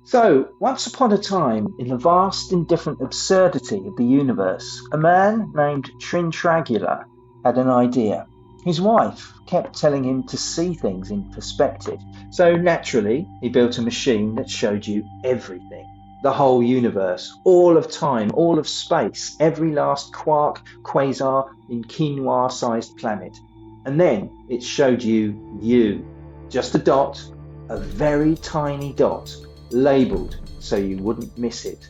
So, once upon a time, in the vast indifferent absurdity of the universe, a man named Trintragula had an idea. His wife kept telling him to see things in perspective, so naturally, he built a machine that showed you everything. The whole universe, all of time, all of space, every last quark, quasar, in quinoa sized planet. And then it showed you. Just a dot, a very tiny dot labeled so you wouldn't miss it.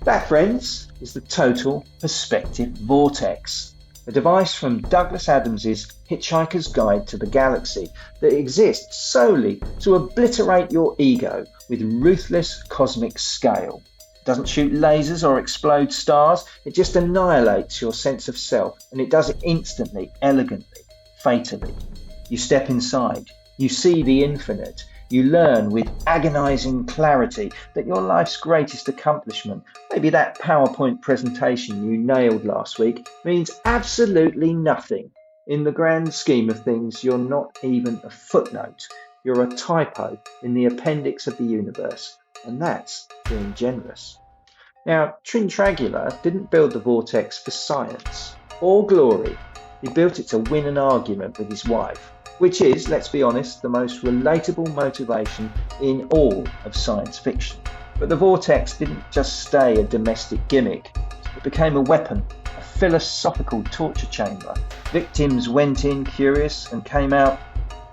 That, friends, is the Total Perspective Vortex, a device from Douglas Adams's Hitchhiker's Guide to the Galaxy that exists solely to obliterate your ego with ruthless cosmic scale. It doesn't shoot lasers or explode stars, it just annihilates your sense of self, and it does it instantly, elegantly, fatally. You step inside, you see the infinite, you learn with agonizing clarity that your life's greatest accomplishment, maybe that PowerPoint presentation you nailed last week, means absolutely nothing. In the grand scheme of things, you're not even a footnote. You're a typo in the appendix of the universe, and that's being generous. Now, Trintragula didn't build the vortex for science or glory. He built it to win an argument with his wife, which is, let's be honest, the most relatable motivation in all of science fiction. But the vortex didn't just stay a domestic gimmick, it became a weapon, a philosophical torture chamber. Victims went in curious and came out,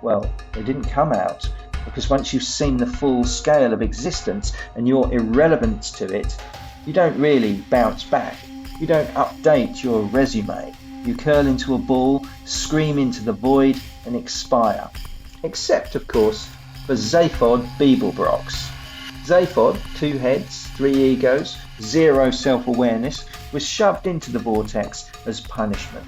well, they didn't come out, because once you've seen the full scale of existence and your irrelevance to it, you don't really bounce back. You don't update your resume. You curl into a ball, scream into the void, and expire. Except, of course, for Zaphod Beeblebrox. Zaphod, 2 heads, 3 egos, 0 self-awareness, was shoved into the vortex as punishment.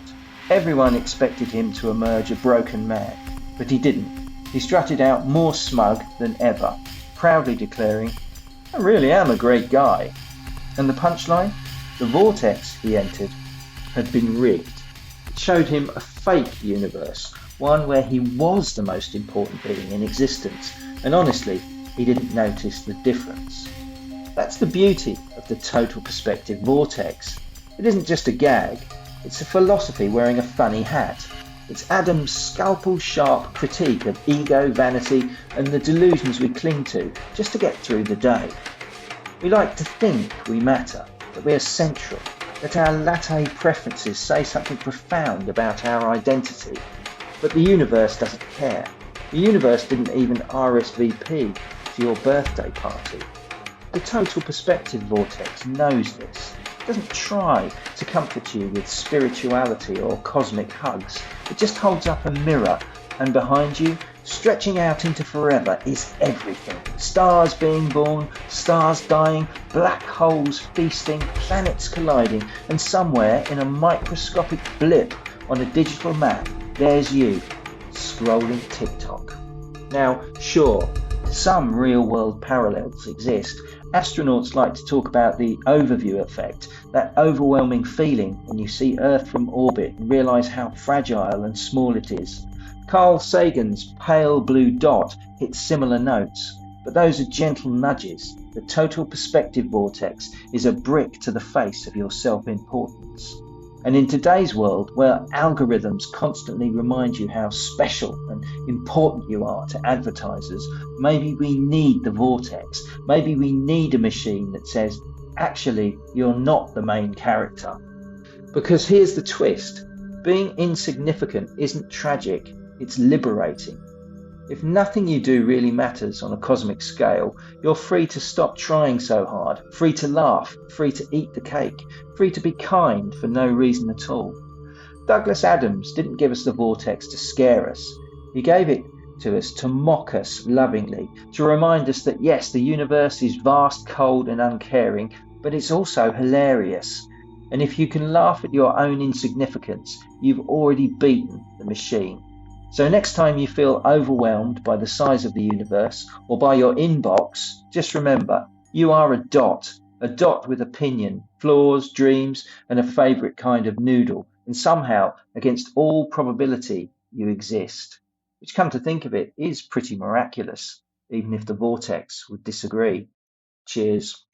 Everyone expected him to emerge a broken man, but he didn't. He strutted out more smug than ever, proudly declaring, "I really am a great guy." And the punchline? The vortex he entered had been rigged. It showed him a fake universe, one where he was the most important being in existence, and honestly, he didn't notice the difference. That's the beauty of the Total Perspective Vortex. It isn't just a gag, it's a philosophy wearing a funny hat. It's Adam's scalpel-sharp critique of ego, vanity, and the delusions we cling to just to get through the day. We like to think we matter, that we're central, that our latte preferences say something profound about our identity. But the universe doesn't care. The universe didn't even RSVP to your birthday party. The Total Perspective Vortex knows this. It doesn't try to comfort you with spirituality or cosmic hugs. It just holds up a mirror, and behind you, stretching out into forever, is everything. Stars being born, stars dying, black holes feasting, planets colliding, and somewhere in a microscopic blip on a digital map, there's you, scrolling TikTok. Now, sure, some real-world parallels exist. Astronauts like to talk about the overview effect, that overwhelming feeling when you see Earth from orbit and realise how fragile and small it is. Carl Sagan's pale blue dot hits similar notes, but those are gentle nudges. The Total Perspective Vortex is a brick to the face of your self-importance. And in today's world, where algorithms constantly remind you how special and important you are to advertisers, maybe we need the vortex. Maybe we need a machine that says, actually, you're not the main character. Because here's the twist. Being insignificant isn't tragic, it's liberating. If nothing you do really matters on a cosmic scale, you're free to stop trying so hard, free to laugh, free to eat the cake, free to be kind for no reason at all. Douglas Adams didn't give us the vortex to scare us. He gave it to us to mock us lovingly, to remind us that yes, the universe is vast, cold and uncaring, but it's also hilarious. And if you can laugh at your own insignificance, you've already beaten the machine. So next time you feel overwhelmed by the size of the universe or by your inbox, just remember, you are a dot with opinion, flaws, dreams, and a favourite kind of noodle, and somehow, against all probability, you exist. Which, come to think of it, is pretty miraculous, even if the vortex would disagree. Cheers.